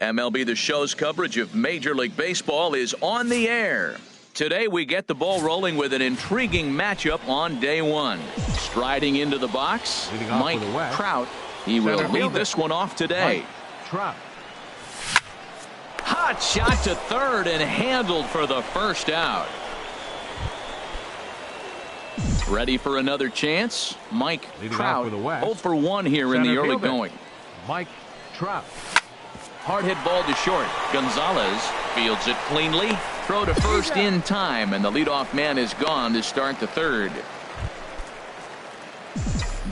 MLB The Show's coverage of Major League Baseball is on the air. Today we get the ball rolling with an intriguing matchup on day one. Striding into the box, Mike Trout. He will lead this one off today. Trout. Hot shot to third and handled for the first out. Ready for another chance? Mike Trout, 0 for 1 here in the early going. Mike Trout. Hard hit ball to short. Gonzalez fields it cleanly. Throw to first in time, and the leadoff man is gone to start the third.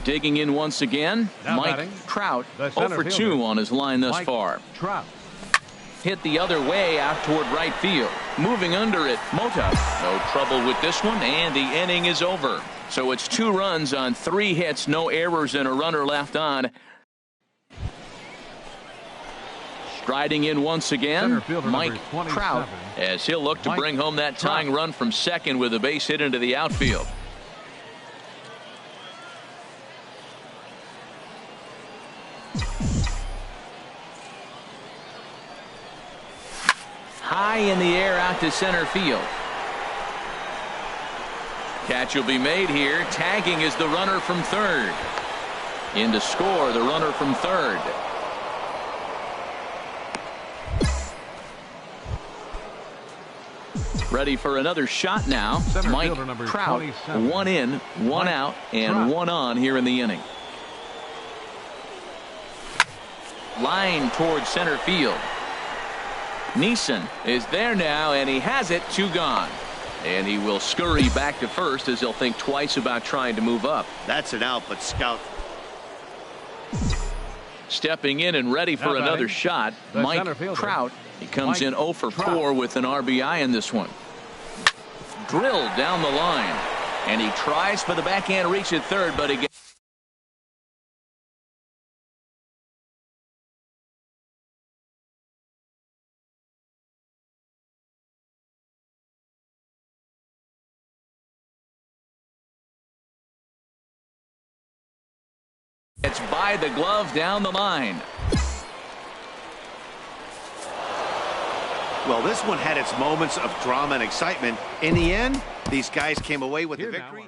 Digging in once again, Mike Trout, 0 for 2 on his line thus far. Trout. Hit the other way out toward right field. Moving under it, Mota. No trouble with this one, and the inning is over. So it's 2 runs on 3 hits, no errors, and a runner left on. Striding in once again, Mike Trout, as he'll look to bring home that tying run from second with a base hit into the outfield. High in the air out to center field. Catch will be made here. Tagging is the runner from third. In to score the runner from third. Ready for another shot now. Mike Trout, 1 in, 1 out, and 1 on here in the inning. Line towards center field. Neeson is there now, and he has it. 2 gone. And he will scurry back to first as he'll think twice about trying to move up. That's an out, but Scout. Stepping in and ready for another shot, Mike Trout. He comes in 0 for 4 with an RBI in this one. Drilled down the line, and he tries for the backhand reach at third, but again. It's by the glove down the line. Well, this one had its moments of drama and excitement. In the end, these guys came away with the victory.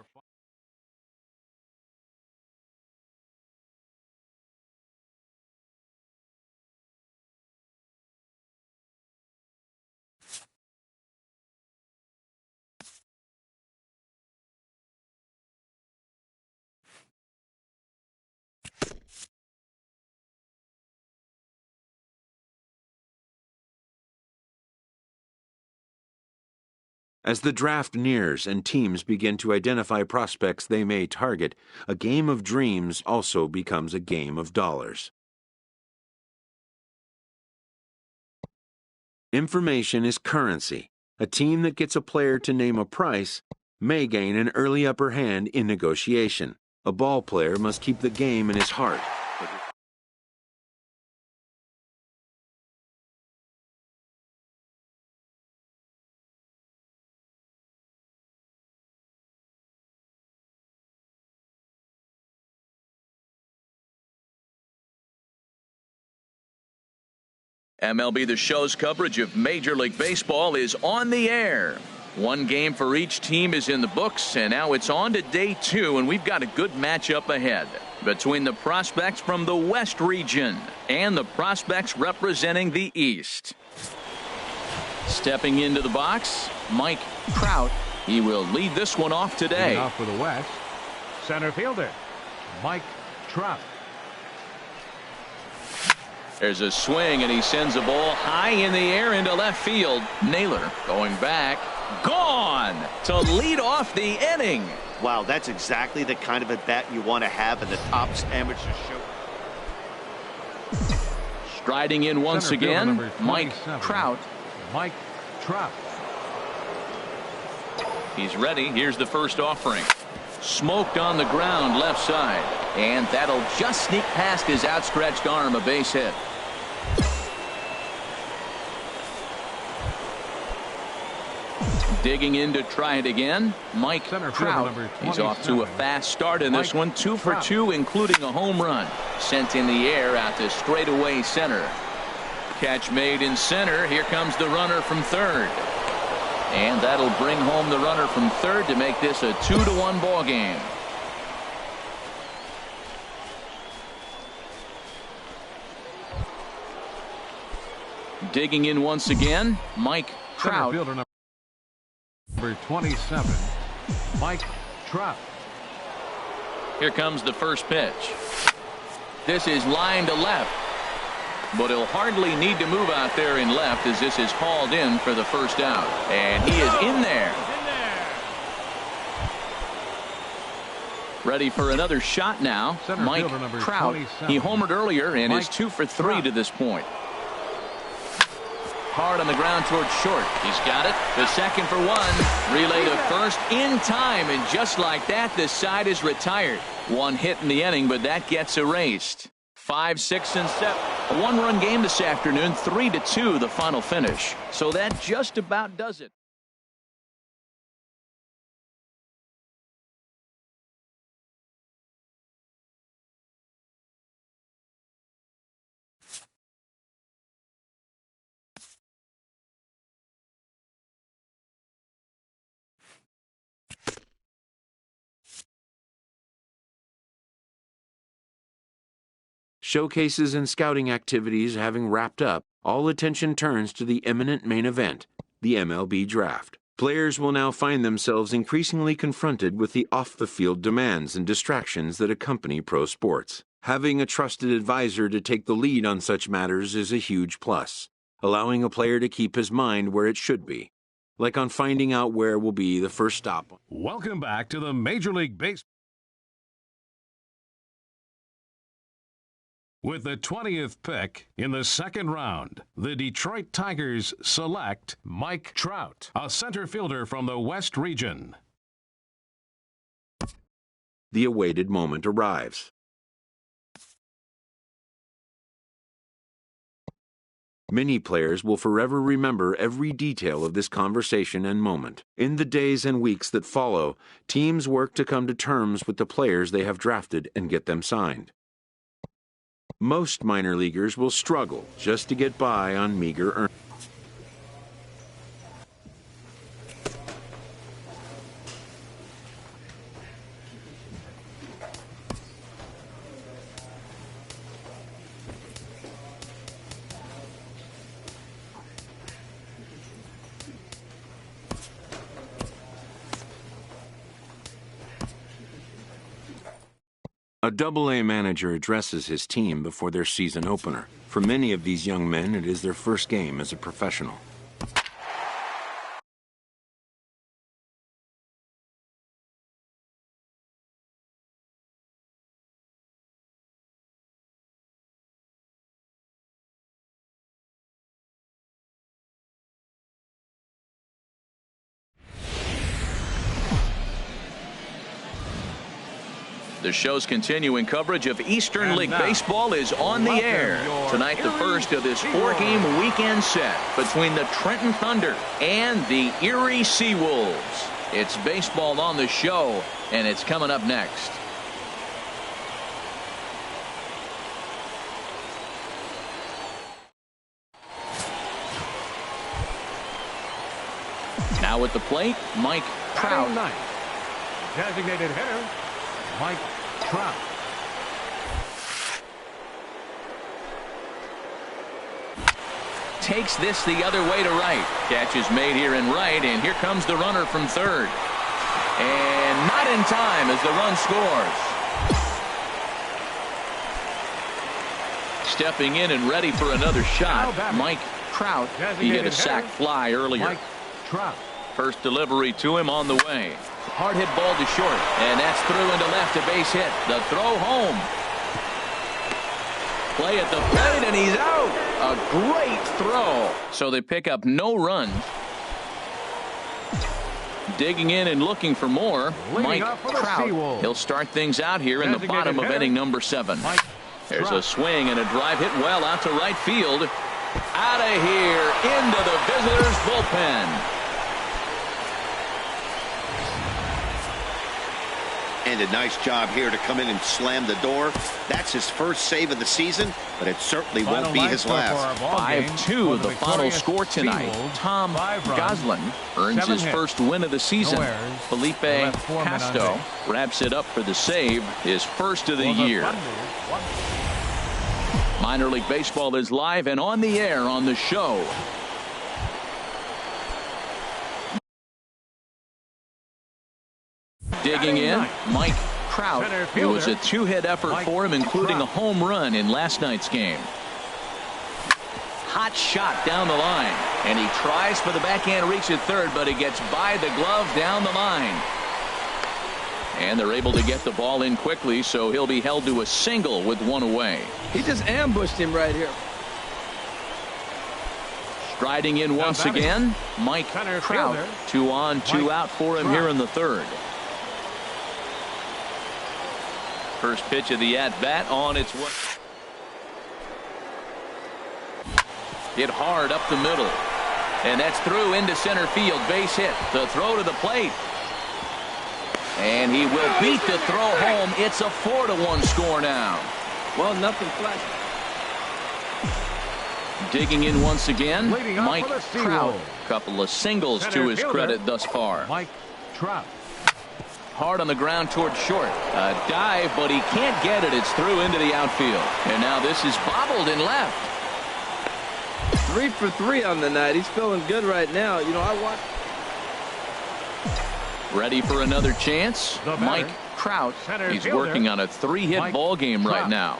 As the draft nears and teams begin to identify prospects they may target, a game of dreams also becomes a game of dollars. Information is currency. A team that gets a player to name a price may gain an early upper hand in negotiation. A ball player must keep the game in his heart. MLB The Show's coverage of Major League Baseball is on the air. 1 game for each team is in the books, and now it's on to day 2, and we've got a good matchup ahead between the prospects from the West region and the prospects representing the East. Stepping into the box, Mike Trout. He will lead this one off today. Off for the West, center fielder, Mike Trout. There's a swing, and he sends a ball high in the air into left field. Naylor going back. Gone to lead off the inning. Wow, that's exactly the kind of at-bat you want to have in the Topps Amateur Show. Striding in once again, Mike Trout. Mike Trout. He's ready. Here's the first offering. Smoked on the ground left side, and that'll just sneak past his outstretched arm, a base hit. Digging in to try it again, Mike Trout. He's off to a fast start in this one. 2 for 2, including a home run. Sent in the air out to straightaway center. Catch made in center. Here comes the runner from third. And that'll bring home the runner from third to make this a 2-1 ball game. Digging in once again, Mike Trout. Center fielder number 27, Mike Trout. Here comes the first pitch. This is line to left. But he'll hardly need to move out there in left as this is hauled in for the first out. And he is in there. Ready for another shot now. Center Mike number Trout. 27. He homered earlier and is 2 for 3 Trout. to this point. Hard on the ground towards short. He's got it. The second for 1. Relay to first in time. And just like that, this side is retired. 1 hit in the inning, but that gets erased. 5, 6, and 7. A 1-run game this afternoon. 3-2 the final finish. So that just about does it. Showcases and scouting activities having wrapped up, all attention turns to the imminent main event, the MLB Draft. Players will now find themselves increasingly confronted with the off-the-field demands and distractions that accompany pro sports. Having a trusted advisor to take the lead on such matters is a huge plus, allowing a player to keep his mind where it should be, like on finding out where will be the first stop. Welcome back to the Major League Baseball. With the 20th pick in the second round, the Detroit Tigers select Mike Trout, a center fielder from the West region. The awaited moment arrives. Many players will forever remember every detail of this conversation and moment. In the days and weeks that follow, teams work to come to terms with the players they have drafted and get them signed. Most minor leaguers will struggle just to get by on meager earnings. A Double-A manager addresses his team before their season opener. For many of these young men, it is their first game as a professional. The show's continuing coverage of Eastern League Baseball is on the air. Tonight, the first of this 4-game weekend set between the Trenton Thunder and the Erie Seawolves. It's baseball on the show, and it's coming up next. Now at the plate, Mike Trout. Designated hitter, Mike Trout. Takes this the other way to right. Catch is made here in right, and here comes the runner from third. And not in time as the run scores. Stepping in and ready for another shot, Mike Trout. He hit a sac fly earlier. Mike Trout. First delivery to him on the way. Hard hit ball to short, and that's through into left, a base hit. The throw home. Play at the plate, and he's out. A great throw. So they pick up no runs. Digging in and looking for more, Mike Trout. He'll start things out here in the bottom of inning number 7. There's a swing and a drive hit well out to right field. Out of here into the visitors' bullpen. And a nice job here to come in and slam the door. That's his first save of the season, but it certainly won't be his last. 5-2 the final score tonight. Tom Goslin earns his first win of the season. Felipe Castro wraps it up for the save, his first of the year. Minor League Baseball is live and on the air on the show. Digging in, Mike Trout. It was a two-hit effort for him, including a home run in last night's game. Hot shot down the line, and he tries for the backhand reach at third, but it gets by the glove down the line. And they're able to get the ball in quickly, so he'll be held to a single with one away. He just ambushed him right here. Striding in once again, Mike Trout. 2 on, 2 out for him here in the third. First pitch of the at-bat on its way. Hit hard up the middle. And that's through into center field. Base hit. The throw to the plate. And he will beat the throw home. It's a 4-1 score now. Well, nothing flash. Digging in once again, Mike Trout. Couple of singles to his credit thus far. Mike Trout. Hard on the ground toward short. A dive, but he can't get it. It's through into the outfield. And now this is bobbled in left. 3 for 3 on the night. He's feeling good right now. You know, I watched. Ready for another chance? Mike Trout. He's working on a 3-hit ball game right now.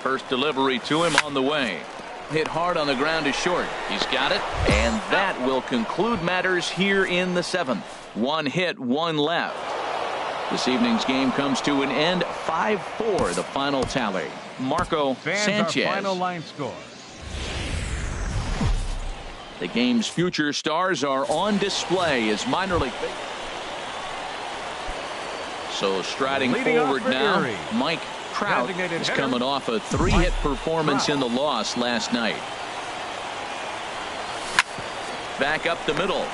First delivery to him on the way. Hit hard on the ground to short. He's got it. And that will conclude matters here in the 7th. 1 hit, 1 left. This evening's game comes to an end. 5-4 the final tally. Marco Sanchez. Final line score. The game's future stars are on display as minor league. So striding forward now, Mike Trout is coming off a 3-hit performance in the loss last night. Back up the middle.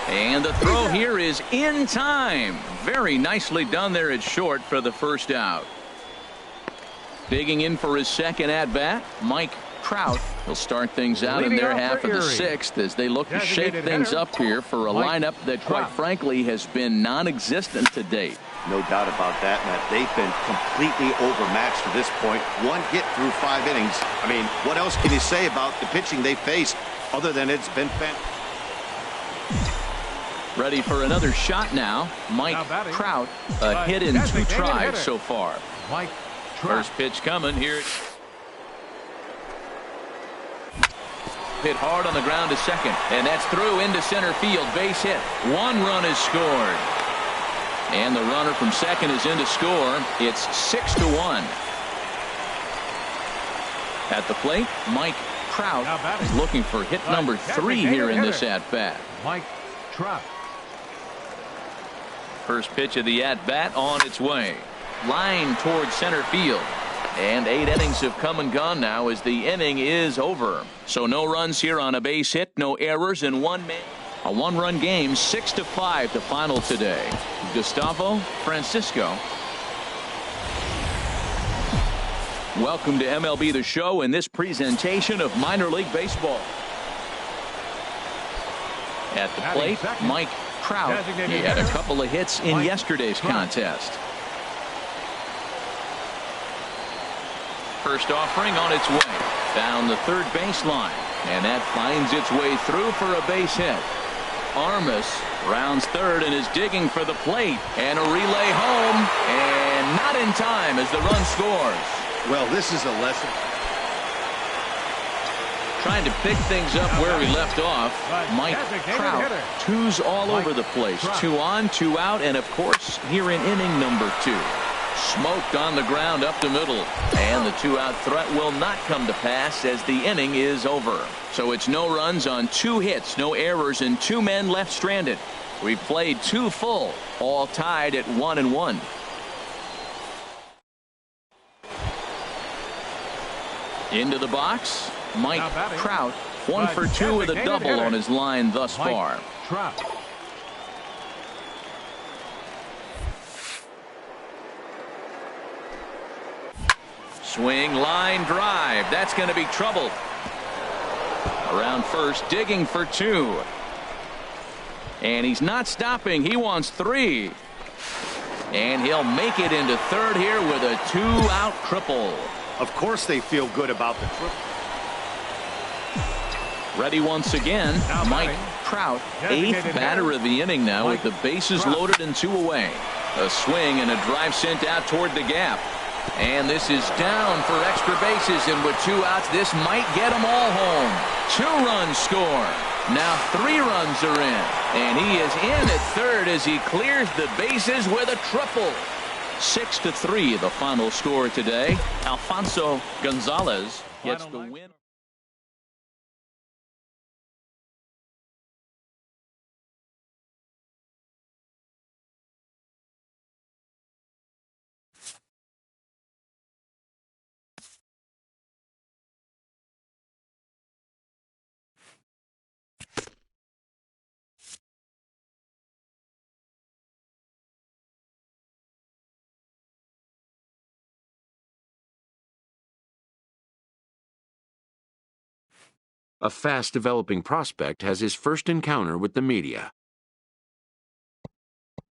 And the throw here is in time. Very nicely done there at short for the first out. Digging in for his second at-bat, Mike Trout. He'll start things out in their half of the 6th as they look to shake things up here for a lineup that, quite frankly, has been non-existent to date. No doubt about that, Matt. They've been completely overmatched to this point. 1 hit through 5 innings. I mean, what else can you say about the pitching they faced other than it's been fantastic? Ready for another shot now. Mike Trout, a hit in 2 tries so far. Mike Trout. First pitch coming here. Hit hard on the ground to second, and that's through into center field. Base hit. 1 run is scored. And the runner from second is in to score. It's 6-1. At the plate, Mike Trout is looking for hit number 3 here in this at-bat. Mike Trout. First pitch of the at-bat on its way. Line towards center field. And 8 innings have come and gone now as the inning is over. So no runs here on a base hit, no errors, and 1 man. A 1-run game, 6-5 the final today. Gustavo Francisco. Welcome to MLB The Show and this presentation of minor league baseball. At the plate, Mike Trout. He had a couple of hits in yesterday's contest. First offering on its way down the third baseline, and that finds its way through for a base hit. Armas rounds third and is digging for the plate, and a relay home, and not in time as the run scores. Well, this is a lesson. Trying to pick things up where we left off. Mike Trout, 2s all over the place. 2 on, 2 out, and of course here in inning number 2. Smoked on the ground up the middle, and the 2-out threat will not come to pass as the inning is over. So it's no runs on 2 hits, no errors, and 2 men left stranded. We've played 2 full, all tied at 1-1. Into the box, Mike Trout, 1 for 2 with a double on his line thus far. Swing, line drive. That's going to be trouble. Around first, digging for 2. And he's not stopping. He wants 3. And he'll make it into third here with a 2-out triple. Of course they feel good about the triple. Ready once again, Mike Trout, 8th batter of the inning now with the bases loaded and 2 away. A swing and a drive sent out toward the gap. And this is down for extra bases, and with 2 outs, this might get them all home. 2-run score. Now 3 runs are in, and he is in at third as he clears the bases with a triple. 6-3 the final score today. Alfonso Gonzalez gets the win. A fast-developing prospect has his first encounter with the media.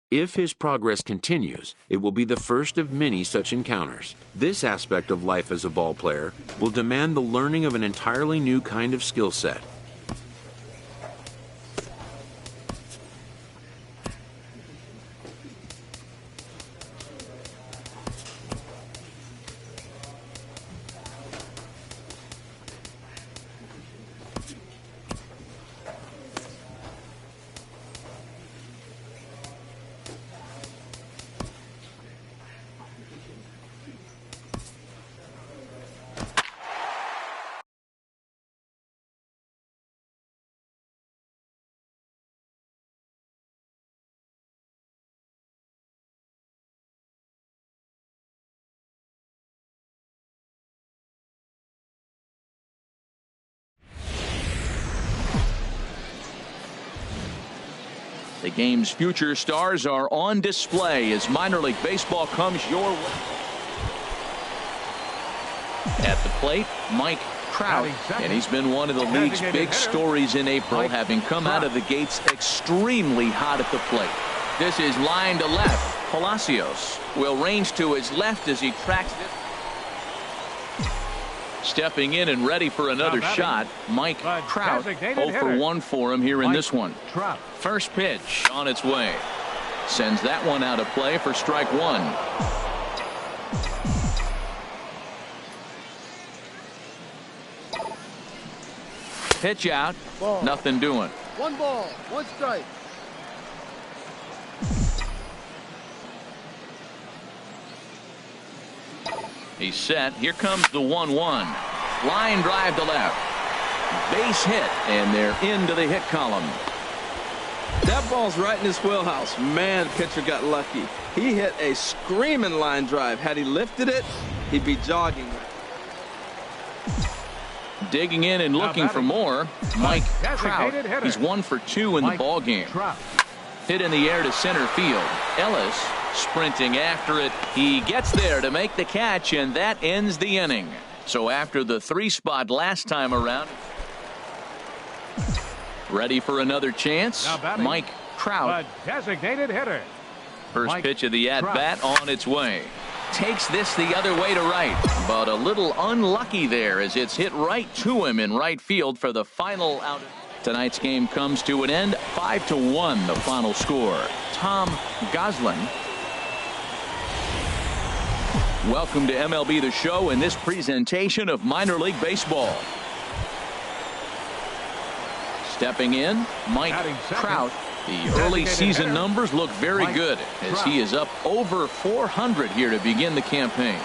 If his progress continues, it will be the first of many such encounters. This aspect of life as a ball player will demand the learning of an entirely new kind of skill set. The game's future stars are on display as minor league baseball comes your way. At the plate, Mike Trout, and he's been one of the league's big stories in April, having come out of the gates extremely hot at the plate. This is line to left. Palacios will range to his left as he tracks it. Stepping in and ready for another shot, Mike Trout. 0 for 1 for him here in this one. First pitch on its way. Sends that one out of play for strike 1. Pitch out. Ball. Nothing doing. 1 ball, 1 strike. He's set. Here comes the 1-1. Line drive to left. Base hit, and they're into the hit column. That ball's right in his wheelhouse. Man, pitcher got lucky. He hit a screaming line drive. Had he lifted it, he'd be jogging. Digging in and looking for more, Mike Trout. He's 1 for 2 in the ball game. Hit in the air to center field. Ellis sprinting after it. He gets there to make the catch, and that ends the inning. So after the 3 spot last time around, ready for another chance, Mike Trout. Designated hitter. First pitch of the at-bat on its way. Takes this the other way to right, but a little unlucky there as it's hit right to him in right field for the final out. Tonight's game comes to an end. 5-1 the final score. Tom Goslin. Welcome to MLB The Show in this presentation of minor league baseball. Stepping in, Mike Trout. The early season numbers look very good as he is up over 400 here to begin the campaign.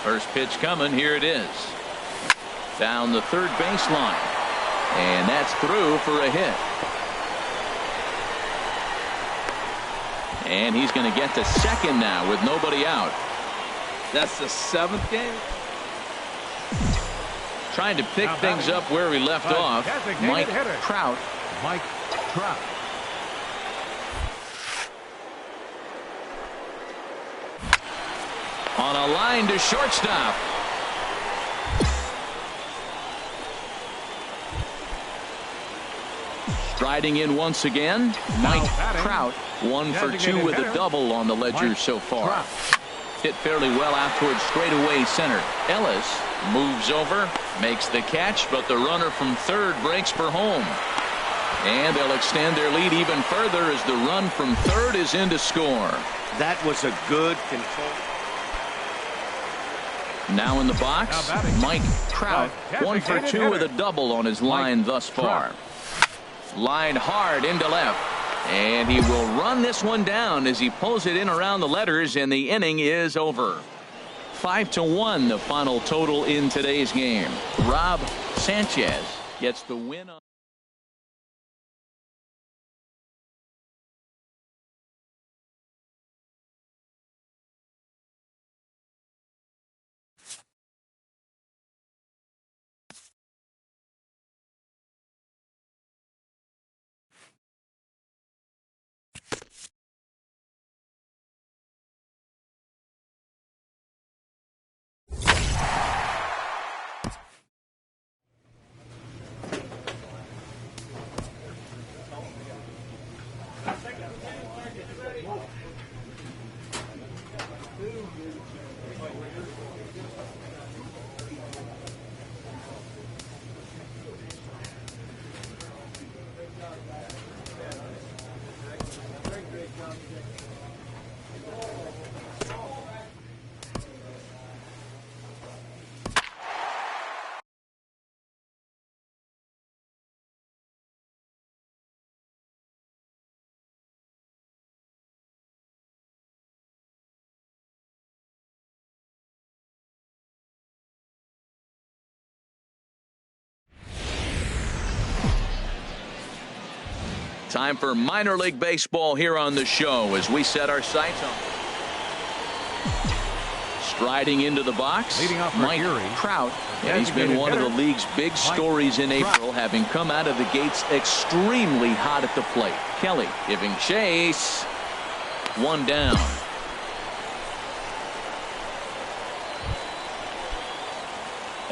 First pitch coming. Here it is. Down the third baseline. And that's through for a hit. And he's going to get to second now with nobody out. That's the 7th game. Trying to pick things up where we left off. Mike Trout. Mike Trout. On a line to shortstop. Striding in once again, Mike Trout, 1 for 2 with a double on the ledger so far. Hit fairly well out towards straightaway center. Ellis moves over, makes the catch, but the runner from third breaks for home. And they'll extend their lead even further as the run from third is in to score. That was a good control. Now in the box, Mike Trout, 1 for 2 with a double on his line thus far. Line hard into left. And he will run this one down as he pulls it in around the letters, and the inning is over. 5-1 the final total in today's game. Rob Sanchez gets the win. Time for minor league baseball here on the show as we set our sights on. Striding into the box, Mike Trout. And he's been one of the league's big stories in April, having come out of the gates extremely hot at the plate. Kelly giving chase. One down.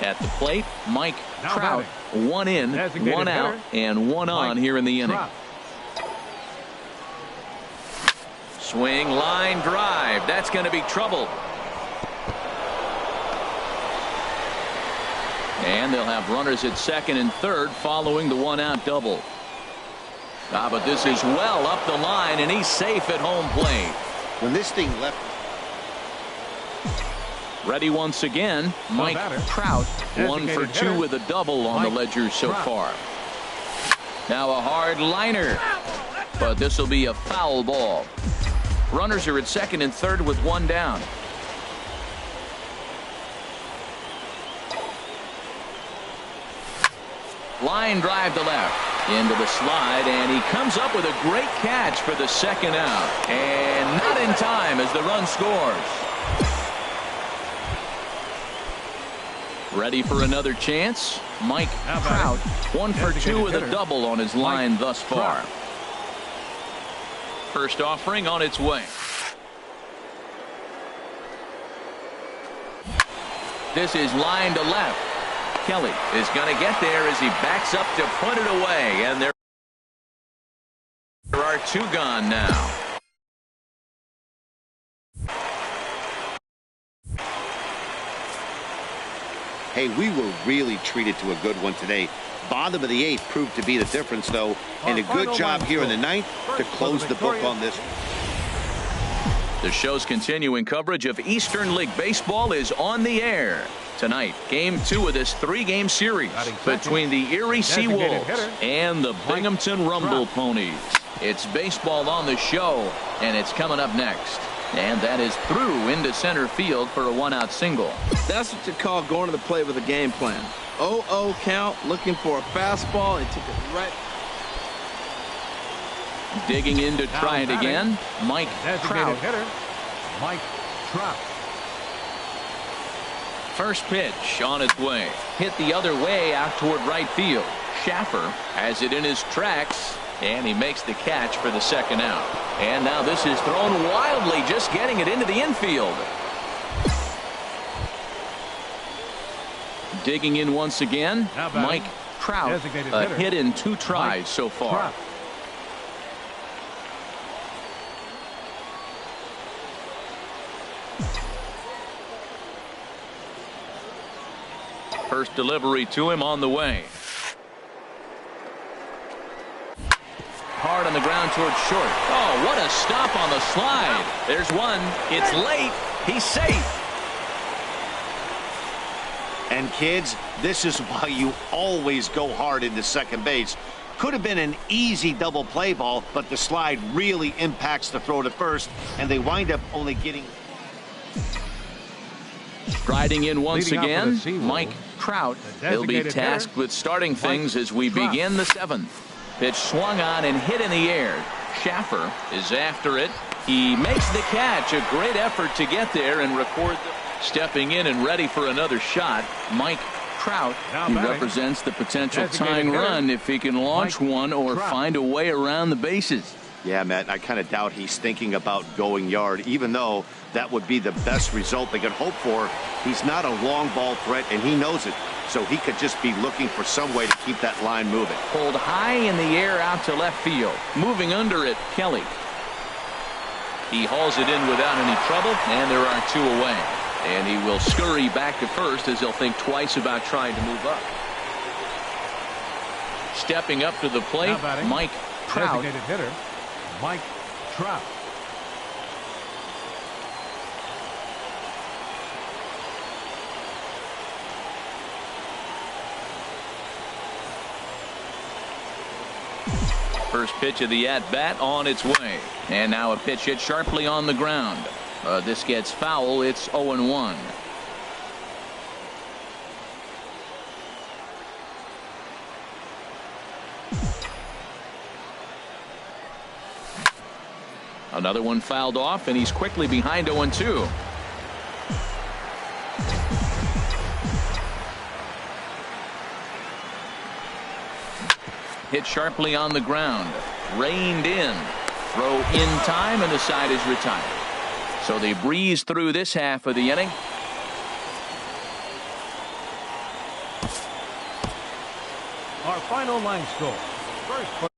At the plate, Mike Trout. One in, one out, and one on here in the inning. Swing, line drive. That's going to be trouble. And they'll have runners at second and third following the one-out double. But this is well up the line, and he's safe at home plate. When this thing left. Ready once again, Mike Trout, 1 for 2 with a double on the ledger so far. Now a hard liner, but this will be a foul ball. Runners are at second and third with one down. Line drive to left. Into the slide, and he comes up with a great catch for the second out. And not in time as the run scores. Ready for another chance? Mike Trout, 1 for 2 with a double on his line thus far. First offering on its way. This is line to left. Kelly is going to get there as he backs up to put it away, and there are two gone now. Hey, we were really treated to a good one today. Bottom of the 8th proved to be the difference, though, and a good job here in the 9th to close the book on this. The show's continuing coverage of Eastern League Baseball is on the air. Tonight, Game 2 of this 3-game series between the Erie Seawolves and the Binghamton Rumble Ponies. It's baseball on the show, and it's coming up next. And that is through into center field for a one-out single. That's what you call going to the plate with a game plan. 0-0 count, looking for a fastball, and took it right. Digging in to try it again, Mike Trout. Mike Trout. First pitch on its way. Hit the other way out toward right field. Schaffer has it in his tracks, and he makes the catch for the second out. And now this is thrown wildly, just getting it into the infield. Digging in once again, Mike Trout, a hit in 2 tries so far. First delivery to him on the way. Hard on the ground towards short. Oh, what a stop on the slide. There's one. It's late. He's safe. And kids, this is why you always go hard into second base. Could have been an easy double play ball, but the slide really impacts the throw to first, and they wind up only getting... Riding in once again, Mike Trout. He'll be tasked with starting things as we begin the 7th. Pitch swung on and hit in the air. Schaffer is after it. He makes the catch. A great effort to get there and record the... Stepping in and ready for another shot, Mike Trout. He represents the potential tying run if he can launch one or find a way around the bases. Yeah, Matt, I kind of doubt he's thinking about going yard, even though that would be the best result they could hope for. He's not a long ball threat, and he knows it, so he could just be looking for some way to keep that line moving. Pulled high in the air out to left field. Moving under it, Kelly. He hauls it in without any trouble, and there are 2 away. And he will scurry back to first as he'll think twice about trying to move up. Stepping up to the plate, Mike Trout. Designated hitter, Mike Trout. First pitch of the at-bat on its way. And now a pitch hit sharply on the ground. This gets foul. It's 0-1. Another one fouled off, and he's quickly behind 0-2. Hit sharply on the ground. Reined in. Throw in time, and the side is retired. So they breeze through this half of the inning. Our final line score. First